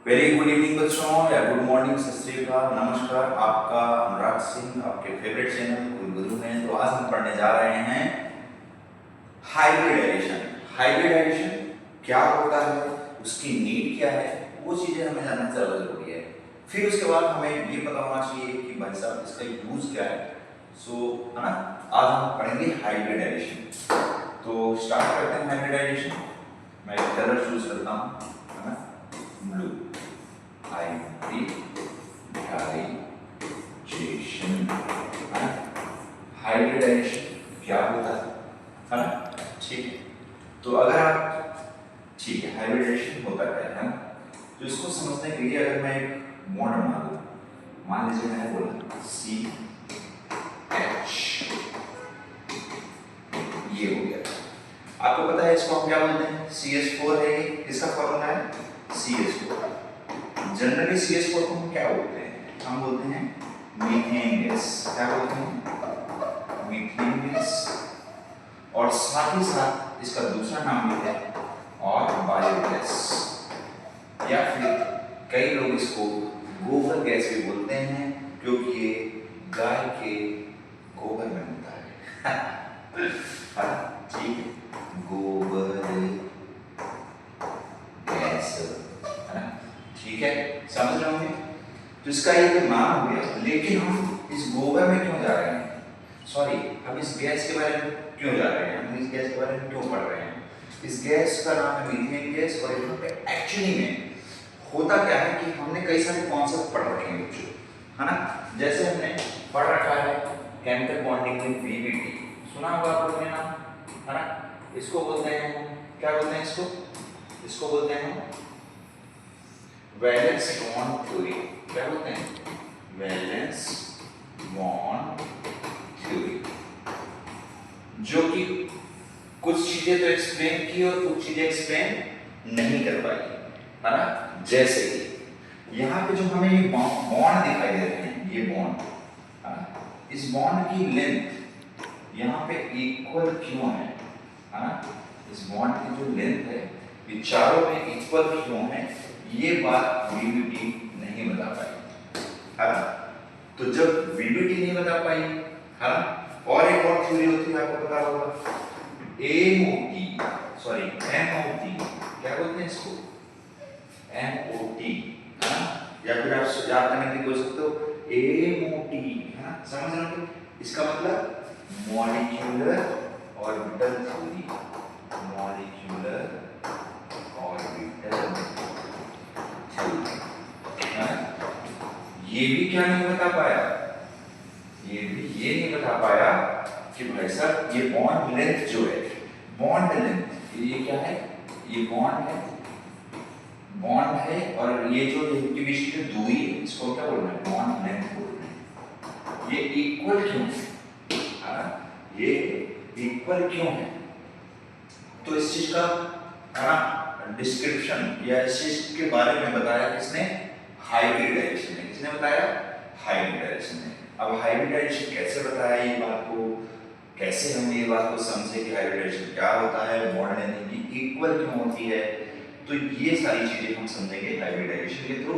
Very good evening बच्चों या good morning, सत श्री अकाल, नमस्कार। आपका अनुराग सिंह आपके फेवरेट चैनल गुरु में। तो आज हम पढ़ने जा रहे हैं हाइब्रिडाइजेशन। हाइब्रिडाइजेशन क्या होता है, उसकी नीड क्या है, वो चीजें हमें जानना ज़्यादा जरूरी है। फिर उसके बाद हमें ये पता होना चाहिए कि भाई साहब इसका यूज क्या है। है ना, आज हम पढ़ेंगे हाइब्रिडाइजेशन। तो स्टार्ट करते हैं हाइब्रिडाइजेशन। मैं कलर चूज करता हूँ, है ना, ब्लू। हाइब्रिडाइजेशन क्या होता है ना, ठीक है। तो अगर आप, ठीक है, हाइब्रिडाइजेशन होता क्या है ना, तो इसको समझने के लिए अगर मैं एक बॉन्ड बना दूं, मान लीजिए मैंने बोला सी एच, ये हो गया। आपको पता है इसको हम क्या बोलते हैं, CH4 है, ये किसका फॉर्मूला है, CH4। जनरली CH4 को हम क्या बोलते हैं, हम बोलते हैं मीथेन गैस। क्या बोलते हैं, मीथेन गैस। और साथ ही साथ इसका दूसरा नाम भी है और बायोगैस, या फिर कई लोग इसको गोबर गैस भी बोलते हैं, क्योंकि ये गाय के गोबर में होता है। ठीक है, गोबर गैस, है ना, ठीक है, समझ रहे होंगे। तो इसका ये तो नाम हो गया, लेकिन हम इस गोबर में क्यों जा रहे हैं, सॉरी, हम इस गैस के बारे में क्यों जा रहे हैं, हम इस गैस के बारे में क्यों पढ़ रहे हैं। इस गैस का नाम है मीथेन गैस। और यहाँ पे एक्चुअली में होता क्या है कि हमने कई सारे कॉन्सेप्ट पढ़ रखे हैं बच्चों, है ना। जैसे हमने पढ़ रखा है केमिकल बॉन्डिंग में VBT, सुना होगा आप लोगों ने नाम, है ना। इसको बोलते हैं, क्या बोलते हैं इसको, इसको बोलते हैं वैलेंस बॉन्ड थ्योरी। क्या बोलते हैं, वैलेंस बॉन्ड थ्योरी, जो कि कुछ चीजें तो एक्सप्लेन की और कुछ चीजें एक्सप्लेन नहीं कर पाई, है ना। जैसे कि यहाँ पे जो हमें ये बॉन्ड दिखाई दे रहे हैं, ये बॉन्ड, है ना, इस बॉन्ड की लेंथ यहाँ पे इक्वल क्यों है ना। इस बॉन्ड की जो लेंथ है ये चारों में इक्वल क्यों है, ये बात VBT नहीं बता पाई, है ना। तो जब VBT नहीं बता पाई, है ना, और एक और थ्योरी होती है, आपको पता होगा, MOT, क्या बोलते हैं इसको, MOT, है ना, या फिर आप याद करने की कोशिश सकते हो AMOT, है ना, समझ रहे हो। इसका मतलब molecular orbital theory, molecular orbital theory, है ना। ये भी क्या नहीं बता पाया, ये भी ये नहीं बता पाया कि भाई साहब ये बॉन्ड लेंथ जो है, बॉन्ड लेंथ, ये क्या है, ये बॉन्ड है, बॉन्ड है, और ये जो इनके बीच की जो दूरी है, इसको क्या बोलना है, बॉन्ड लेंथ बोलना है। ये इक्वल क्यों है, ये इक्वल क्यों है। तो इस चीज का, है ना, डिस्क्रिप्शन या इस चीज के बारे में बताया किसने, हाइब्रिडाइजेशन ने। किसने बताया, हाइब्रिडाइजेशन ने। अब हाइब्रिडाइजेशन कैसे बताया, ये बात को कैसे हम ये बात को समझे कि हाइब्रिडाइजेशन क्या होता है, बॉन्ड लेंथ की इक्वल क्यों होती है, तो ये सारी चीजें हम समझेंगे हाइब्रिडाइजेशन के थ्रू।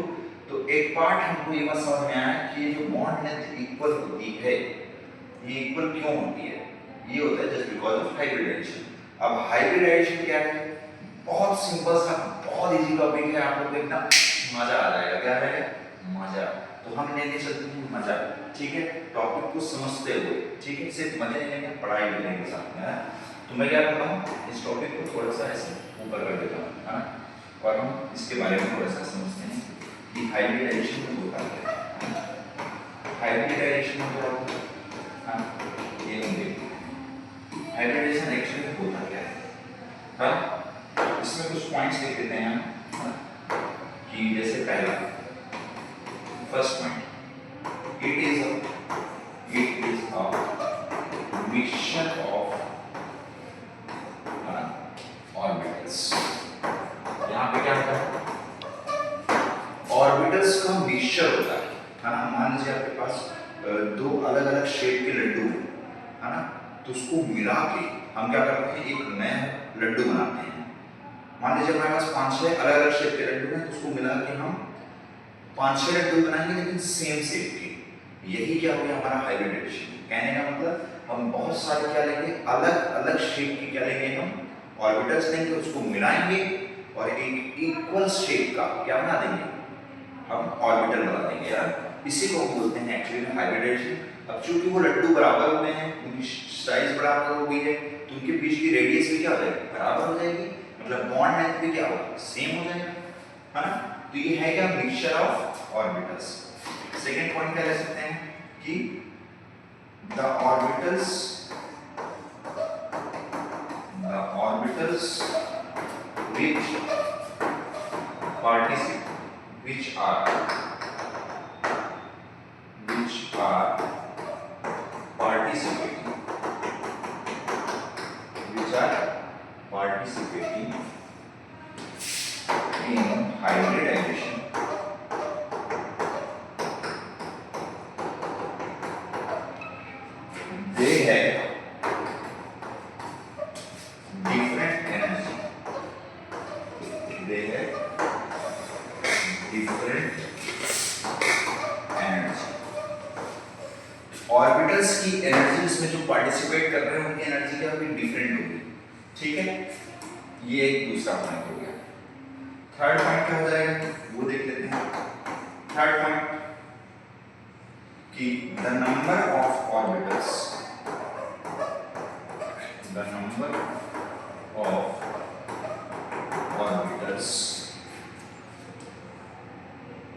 तो एक पार्ट हमको ये बात समझ में आया कि ये जो बॉन्ड लेंथ इक्वल होती है, ये इक्वल क्यों होती है, ये होता है जस्ट बिकॉज ऑफ हाइब्रिडाइजेशन। अब हाइब्रिडाइजेशन क्या है, बहुत सिंपल सा, बहुत इजी टॉपिक है, आप लोग को एकदम मजा आ जाएगा। क्या है, मजा। तो हम लेने चलते हैं मजा, ठीक है, टॉपिक को समझते हुए, ठीक है, सिर्फ मजे नहीं लेंगे, पढ़ाई भी लेंगे साथ में, है ना। तो मैं क्या करता हूँ, इस टॉपिक को थोड़ा सा ऐसे ऊपर कर देता हूँ, है ना, और हम इसके बारे में थोड़ा सा समझते हैं कि हाइब्रिडाइजेशन में होता क्या है। हाइब्रिडाइजेशन में क्या होता है, ये हम देखते हैं हाइब्रिडाइजेशन एक्चुअली होता क्या है। हाँ, इसमें कुछ पॉइंट्स लिख देते हैं हम, कि जैसे पहला, first point, it is a mixture of orbitals. यहाँ पे क्या होता है, ऑर्बिटल्स का मिक्सचर होता है ना। मान लीजिए आपके पास दो अलग अलग शेप के लड्डू है ना, तो उसको मिला के हम क्या करते हैं, एक नया लड्डू बनाते हैं, मान लीजिए हमारे पास 5-6 अलग अलग शेप के लड्डू हैं, तो उसको मिला के हम 5-6 लड्डू बनाएंगे लेकिन सेम शेप के। यही क्या हो गया हमारा हाइब्रिड एडिशन। कहने का मतलब हम बहुत सारे क्या लेंगे, अलग अलग शेप की क्या लेंगे, हम ऑर्बिटल्स लेंगे, उसको मिलाएंगे और एक इक्वल शेप का क्या बना देंगे, हम ऑर्बिटल बना देंगे यार। इसी को बोलते हैं एक्चुअली में हाइब्रिड एडिशन। अब चूंकि वो लड्डू बराबर होते हैं, उनकी साइज बराबर हो गई है, तो उनके बीच की रेडियस भी क्या हो जाएगी, बराबर हो जाएगी, मतलब बॉन्ड लेंथ भी क्या होगा, सेम हो जाएगा, है ना। तो ये है क्या, mixture of orbitals. Second point क्या ले सकते हैं कि the orbitals which are participating in hybridization they have different energy. Orbitals की एनर्जी, इसमें जो पार्टिसिपेट कर रहे हैं उनकी एनर्जी क्या होगी, डिफरेंट होगी, ठीक है। ये एक दूसरा पॉइंट हो गया। थर्ड पॉइंट क्या हो जाएगा वो देख लेते हैं। थर्ड पॉइंट कि the number of orbitals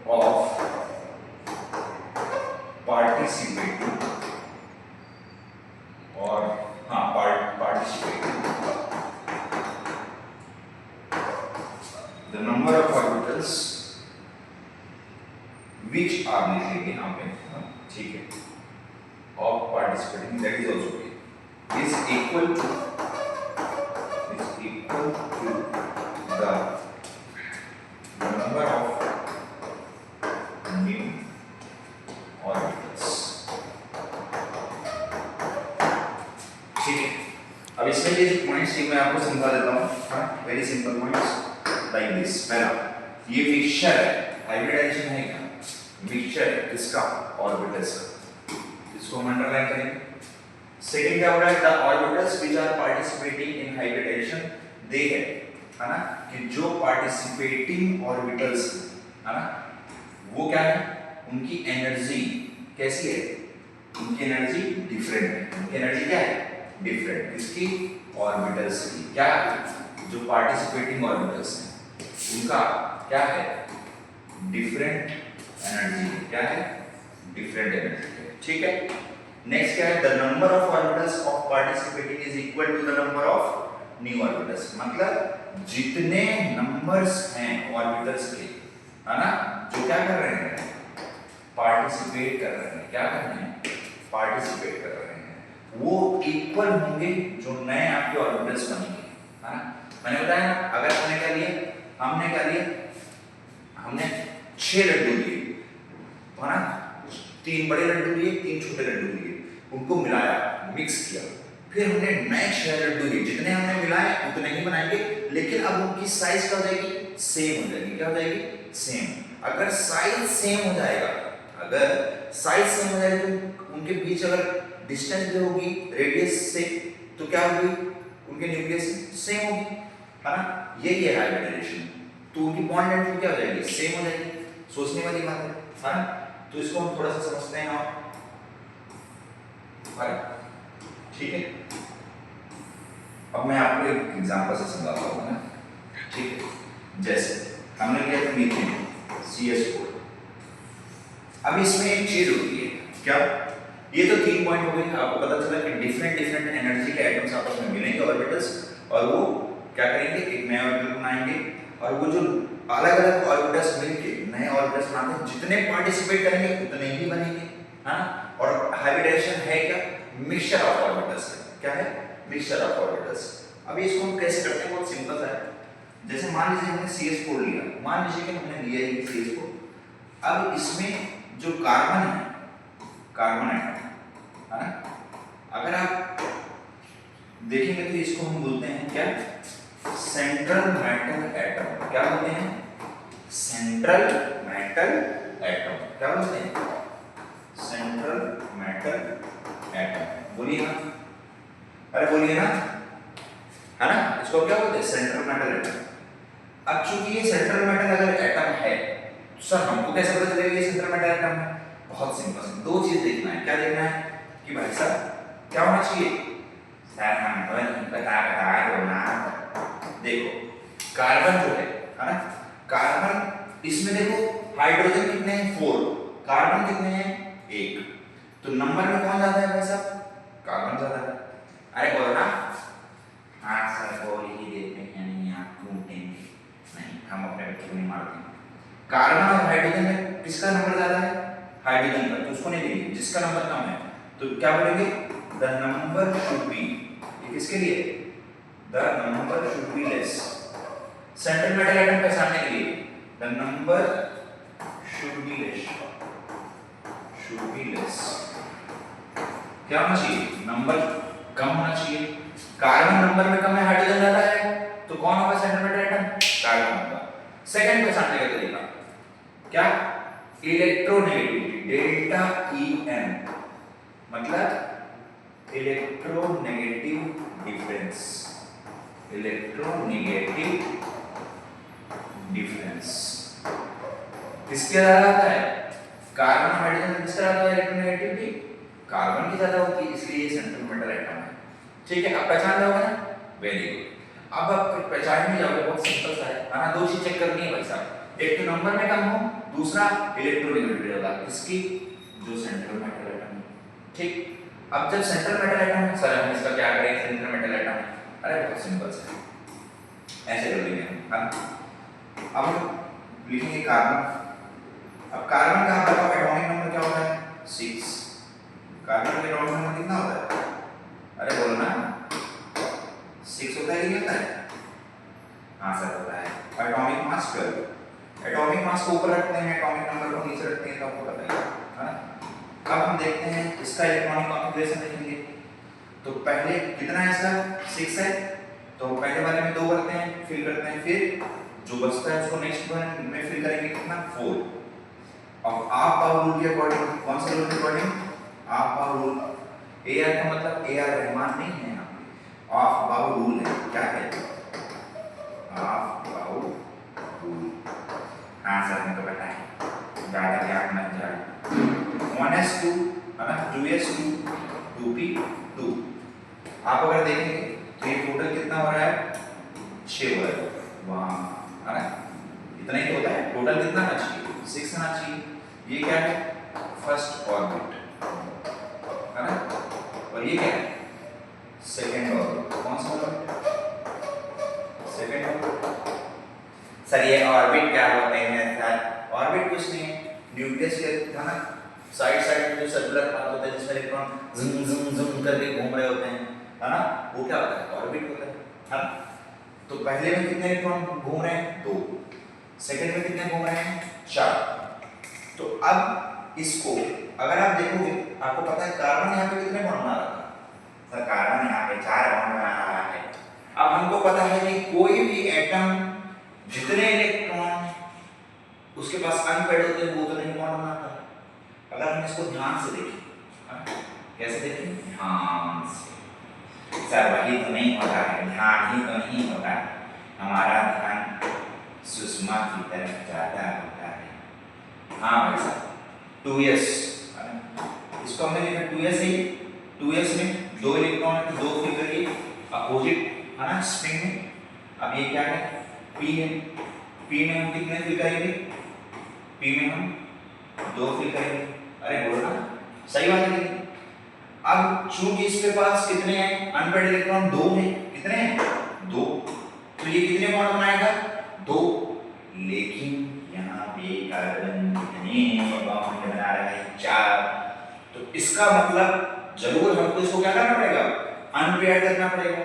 of participating और participating, the number of orbitals which are लिखेंगे यहाँ पे, ठीक है, of participating, that is also okay, is equal to the number of new orbitals, ठीक है। अब इसमें ये जो पॉइंट्स मैं आपको समझा देता हूँ, very simple points like this. पहला, ये मिक्सचर है, हाइब्रिडाइजेशन है क्या, मिक्सचर है किसका, ऑर्बिटल्स का, इसको हम अंडरलाइन करेंगे। सेकंड क्या हो रहा है, the orbitals which are participating in hybridisation they है ना, कि जो पार्टिसिपेटिंग ऑर्बिटल्स है ना, वो क्या है, उनकी एनर्जी कैसी है, उनकी एनर्जी डिफरेंट है। उनकी एनर्जी क्या है, डिफरेंट, किसकी, ऑर्बिटल्स की। क्या, जो पार्टिसिपेटिंग ऑर्बिटल्स हैं उनका क्या है, डिफरेंट एनर्जी, क्या है, डिफरेंट एनर्जी है, ठीक है। नेक्स्ट क्या है, the number of orbitals of participating is equal to the number of new orbitals, मतलब जितने नंबर्स हैं ऑर्बिटल्स के, है ना, जो क्या कर रहे हैं, पार्टिसिपेट कर रहे हैं, क्या कर रहे हैं, पार्टिसिपेट कर रहे हैं, वो इक्वल होंगे जो नए आपके ऑर्बिटल्स बनेंगे, है ना। मैंने बताया ना, अगर हमने क्या लिया, हमने 6 लड्डू लिए, है ना, 3 बड़े लड्डू लिए, 3 छोटे लड्डू लिए, उनको मिलाया, मिक्स किया, फिर हमने नए 6 लड्डू लिए, जितने हमने मिलाए उतने ही बनाएंगे, लेकिन अब उनकी साइज क्या हो जाएगी, सेम हो जाएगी। क्या हो जाएगी, सेम। अगर साइज सेम हो जाएगा, तो उनके बीच अगर डिस्टेंस जो होगी रेडियस से, तो क्या होगी, उनके न्यूक्लियस सेम होगी, है ना। यही है हाइब्रिडाइजेशन। तो उनकी बॉन्ड लेंथ क्या हो जाएगी, सेम हो जाएगी। सोचने वाली बात है ना। तो इसको हम थोड़ा सा समझते हैं और ठीक है। अब मैं आपको एक एग्जांपल से समझाता हूँ ना, ठीक है। जैसे हमने लिया था मीथेन CH4, अब इसमें एक चीज होती है क्या, ये तो 3 पॉइंट हो गए। आपको पता चला कि डिफरेंट एनर्जी के एटम्स आपस में मिलेंगे ऑर्बिटल्स, और वो क्या करेंगे, एक नया ऑर्बिटल बनाएंगे, और वो जो अलग अलग ऑर्बिटल्स मिलके नए ऑर्बिटल्स बनाते हैं, जितने पार्टिसिपेट करेंगे उतने ही बनेंगे, हाँ। और हाइब्रिडाइजेशन है क्या, मिक्सचर ऑफ ऑर्बिटल्स है। क्या है, मिक्सचर ऑफ ऑर्बिटल्स। अब इसको हम कैसे करते हैं, बहुत सिंपल सा है। जैसे मान लीजिए हमने CH4 लिया, मान लीजिए कि हमने लिया ये CH4, अब इसमें जो कार्बन है ना, अगर आप देखेंगे तो इसको हम बोलते हैं क्या, सेंट्रल मेटल एटम। क्या बोलते हैं? Central metal atom. क्या बोलते हैं? Central metal atom. बोलिए ना, अरे बोलिए ना, है ना? इसको क्या बोलते हैं? Central metal atom. अब चूंकि ये सेंट्रल मेटल अगर एटम है, सर हमको कैसे पता चलेगा ये सेंट्रल मेटल एटम है? बहुत सिंपल, दो चीज देखना है। क्या देखना है कि भाई साहब क्या होना चाहिए? सर हमको बता दो ना। देखो कार्बन जो है ना, कार्बन इसमें देखो हाइड्रोजन कितने हैं? 4, कार्बन कितने हैं? 1। तो नंबर में कौन ज्यादा है भाई साहब? कार्बन ज्यादा है। अरे बोलो ना, हाँ सर बोल ही देते हैं, नहीं आप घूमतेंगे नहीं, हम अपने बच्चों को नहीं मारते। कार्बन और हाइड्रोजन में किसका नंबर ज्यादा है? हाइड्रोजन का। तो उसको नहीं देंगे, जिसका नंबर कम है। तो क्या बोलेंगे? द नंबर शुड बी, ये किसके लिए? The number should be less. Central metal atom पहचानने के लिए the number should be less, should be less. क्या होना चाहिए? नंबर कम होना चाहिए। कार्बन नंबर में कम है, हाइड्रोजन ज्यादा है, तो कौन होगा सेंट्रल मेटल एटम? कार्बन होगा। सेकंड पहचानने का तरीका क्या? इलेक्ट्रोनेगेटिविटी, डेल्टा EN, मतलब इलेक्ट्रोनेगेटिव डिफरेंस। इलेक्ट्रोनेगेटिव डिफरेंस किसके ज्यादा आता है? कार्बन हाइड्रोजन किसका ज्यादा है? इलेक्ट्रोनेगेटिविटी कार्बन की ज्यादा होती है, इसलिए ये सेंट्रल मेटल एटम है। ठीक है, अब पहचान लोगे ना? Very good. अब आप पहचान में जाओगे, बहुत सिंपल सा है ना। दो चीज चेक करनी है भाई साहब, एक तो नंबर में कम हो, दूसरा इलेक्ट्रोनेगेटिविटी ज्यादा। किसकी? जो सेंट्रल मेटल एटम है। ठीक, अब जब सेंट्रल मेटल एटम है, सर हम इसका क्या करें? सेंट्रल मेटल एटम, अरे बहुत सिंपल सा है, ऐसे कर लेंगे हम। अब हम लिखेंगे कार्बन। अब कार्बन का आपका एटॉमिक नंबर क्या होता है? 6। कार्बन का एटॉमिक नंबर कितना होता है? अरे बोलो ना, 6 होता है कि नहीं होता है? हाँ सर होता है। Atomic mass 12। एटॉमिक मास को ऊपर रखते हैं, एटॉमिक नंबर को नीचे रखते हैं, तो आपको पता है ना? अब हम देखते हैं इसका इलेक्ट्रॉनिक कॉन्फ़िगरेशन देखेंगे। तो पहले कितना है इसका? 6 है, तो पहले वाले में 2 करते हैं, फिल करते हैं, फिर जो बचता है उसको नेक्स्ट वन में फिल करेंगे। कितना? 4। अब आप पावर रूल के अकॉर्डिंग, कौन सा रूल के अकॉर्डिंग? आप पावर रूल। AR का मतलब AR रहमान नहीं है, यहाँ पे ऑफ बाउ रूल है। क्या है? ऑफ बाउ रूल। हाँ सर हमको पता है, ज्यादा ज्ञान मत जाए। 1s2 है ना, 2s2 2p2। आप अगर देखेंगे तो ये टोटल कितना हो रहा है? 6 हो रहा है वहाँ, है ना? इतना ही तो होता है। टोटल कितना आना चाहिए? 6 आना चाहिए। ये क्या है? फर्स्ट ऑर्बिट, है ना? और ये क्या है? Second orbit. कौन सा ऑर्बिट? Second orbit. सर ये ऑर्बिट क्या होते हैं सर? ऑर्बिट कुछ नहीं है, न्यूक्लियस के था ना, साइड साइड में जो सर्कुलर पाथ होता है जिसमें इलेक्ट्रॉन ज़ूम ज़ूम ज़ूम करके घूम रहे होते हैं, है ना? वो क्या होता है? ऑर्बिट होता है ना? तो पहले में कितने इलेक्ट्रॉन घूम रहे हैं? 2। सेकंड में कितने घूम रहे हैं? 4। तो अब इसको अगर आप देखोगे, आपको पता है कार्बन यहाँ पे कितने बॉन्ड बना रहा था? सर कार्बन यहाँ पे 4 बॉन्ड बना रहा है। अब हमको पता है कि कोई भी एटम जितने इलेक्ट्रॉन उसके पास अनपेड होते हैं वो उतने ही बॉन्ड बनाता है। अगर हम इसको ध्यान से देखें, कैसे देखें? ध्यान से। सर वही तो नहीं होता है, ध्यान ही तो नहीं होता है, हमारा ध्यान सुषमा की तरफ ज्यादा होता है। हाँ भाई साहब, 2s, इसको हमने लिखा 2s है। 2s में 2 इलेक्ट्रॉन 2 फिल करिए अपोजिट, है ना, स्ट्रिंग में। अब ये क्या है? p है। p में हम कितने फिल करेंगे? p में हम 2 फिल करेंगे। अरे बोलो ना, सही बात है। अब चूंकि इसके पास कितने हैं? अनपेड इलेक्ट्रॉन 2 हैं। कितने हैं? 2। तो ये कितने बॉन्ड बनाएगा? 2। लेकिन यहाँ पे कार्बन कितने बॉन्ड बना रहा है? 4। तो इसका मतलब जरूर हमको इसको क्या करना पड़ेगा? अनपेयर्ड करना पड़ेगा।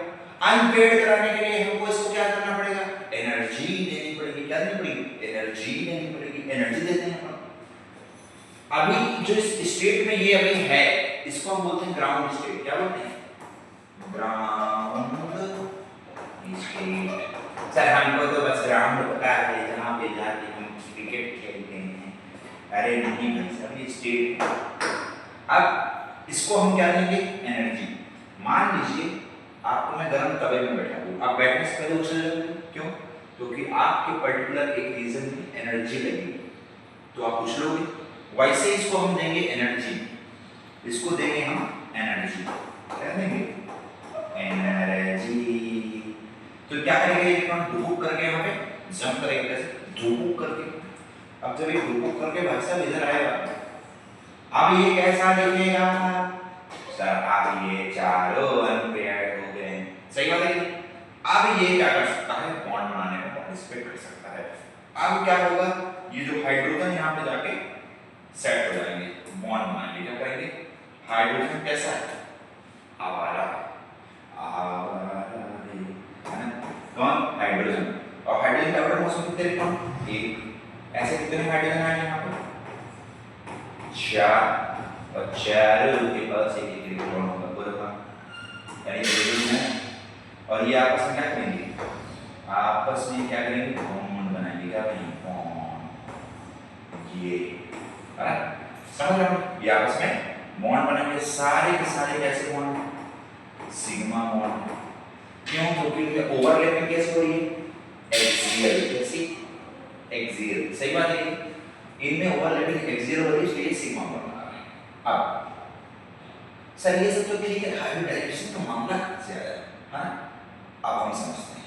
अनपेयर्ड कराने के लिए हमको इसको क्या करना पड़ेगा? एनर्जी देनी पड़ेगी। क्या देनी पड़ेगी? एनर्जी देनी पड़ेगी। एनर्जी देते हैं हम। अभी जो इस स्टेट में ये अभी है, इसको हम बोलते हैं ग्राउंड स्टेट। क्या बोलते हैं? Ground state. सर हमको तो बस ग्राउंड पता है जहाँ पे जाके हम क्रिकेट खेलते हैं। अरे नहीं भाई साहब, ये स्टेट। अब इसको हम क्या देंगे? एनर्जी। मान लीजिए आपको मैं गर्म तवे में बैठा दूँ, आप बैठने से पहले उछल जाओगे। क्यों? क्योंकि आपके पर्टिकुलर एक रीजन में एनर्जी लगेगी, तो आप उछलोगे। वैसे इसको हम देंगे एनर्जी, इसको देंगे हम एनर्जी। क्या देंगे? एनर्जी। तो क्या करेंगे? इलेक्ट्रॉन धुप करके यहाँ पे जंप करेगा। कैसे? धुप करके। अब जब ये धुप करके भाई साहब इधर आएगा, अब ये कैसा दिखेगा? सर अब ये चारों अनपेयर्ड हो गए। सही बात है। अब ये क्या कर सकता है? बॉन्ड बनाने में पार्टिसिपेट कर सकता है। अब क्या होगा? ये जो हाइड्रोजन यहाँ पे जाके सेट हो जाएंगे, बॉन्ड बनाएंगे। क्या करेंगे? हाइड्रोजन कैसा है? आवारा है। कौन? हाइड्रोजन। और हाइड्रोजन का एटॉमिक मास कितने इलेक्ट्रॉन? 1। ऐसे कितने हाइड्रोजन आए यहाँ पे? 4। और चारों के पास एक एक इलेक्ट्रॉन होगा पूरा, यानी हाइड्रोजन है। और ये आपस में क्या करेंगे? आपस में क्या करेंगे? बॉन्ड बनाएंगे। क्या करेंगे? बॉन्ड। ये समझ रहे हो? ये आपस में बॉन्ड बनाएंगे। सारे के सारे कैसे बॉन्ड? Sigma bond. क्यों? क्योंकि ओवरलैपिंग कैसे हो रही है? एक्सियल। कैसी? एक्सियल। सही बात है। इनमें ओवरलैपिंग एक्सियल हो रही है, इसलिए सिग्मा बॉन्ड बना रहे हैं। अब सर ये सब तो ठीक है, हाइब्रिडाइजेशन का मामला से आया है ना? अब हम समझते हैं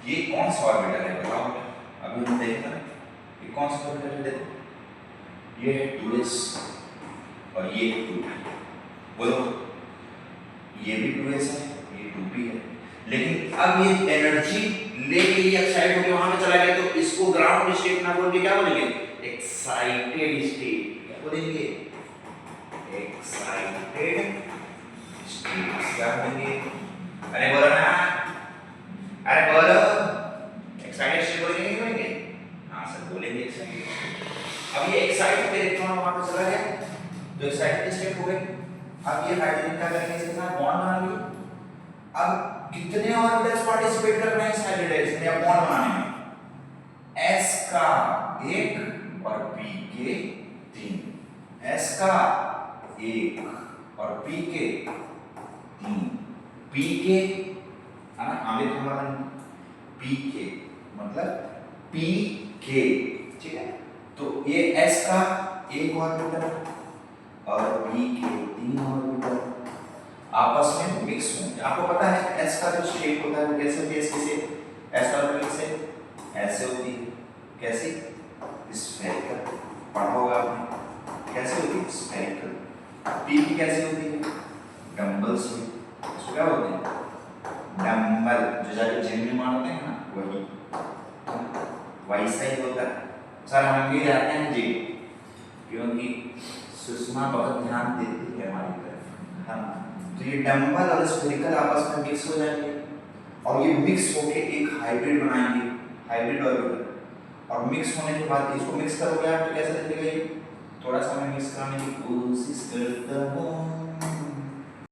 ये कौन सा ऑर्बिटल है, बताओ बेटा। अभी हम देखते हैं ये कौन सा ऑर्बिटल है। देखो ये है 2s और ये 2p। बोलो ये भी 2s है, ये 2p है। लेकिन अब ये एनर्जी लेके ये एक्साइट होके वहां पे चला गया, तो इसको ग्राउंड स्टेट ना बोल के क्या बोलेंगे? Excited state. क्या बोलेंगे? Excited state. क्या बोलेंगे? अरे बोलो ना, अरे बोलो। एक्साइटेड स्टेट बोलेंगे नहीं बोलेंगे? हाँ सर बोलेंगे एक्साइटेड स्टेट। अब ये एक्साइटेड इलेक्ट्रॉन वहां पे चला गया, तो एक्साइटेड स्टेट हो गई। अब ये हाइड्रोजन क्या करेंगे? इसके साथ बॉन्ड बना लिए। अब कितने ऑर्बिटल्स पार्टिसिपेट कर रहे हैं इस हाइब्रिडाइजेशन या बॉन्ड बनाने में? s का 1 और p के 3। s का 1 और p के 3। p के आगे हमारा p के मतलब p के, ठीक है। तो ये s का 1 ऑर्बिटल और p के 3 ऑर्बिटल आपस में मिक्स होंगे। आपको पता है s का जो शेप होता है वो कैसे होती है? इसके s का ऑर्बिटल से ऐसे होती है। कैसी? स्फेरिकल। पढ़ा होगा आपने। कैसे होती है? स्फेरिकल। p की कैसे होती है? डंबल से। इसको क्या बोलते हैं? डंबल। जो जाके जिम में मारते हैं ना, वही वैसा ही होता है। सर हम भी जाते हैं जिम, क्योंकि सुषमा बहुत ध्यान देती है हमारी तरफ। हाँ, तो ये डंबल और स्फेरिकल आपस में मिक्स हो जाएंगे और ये मिक्स होके एक हाइब्रिड बनाएंगे, हाइब्रिड ऑर्बिटल। और मिक्स होने के बाद इसको मिक्स करोगे आप तो कैसे दिखेगा? ये थोड़ा सा मैं मिक्स करने की कोशिश करता हूँ।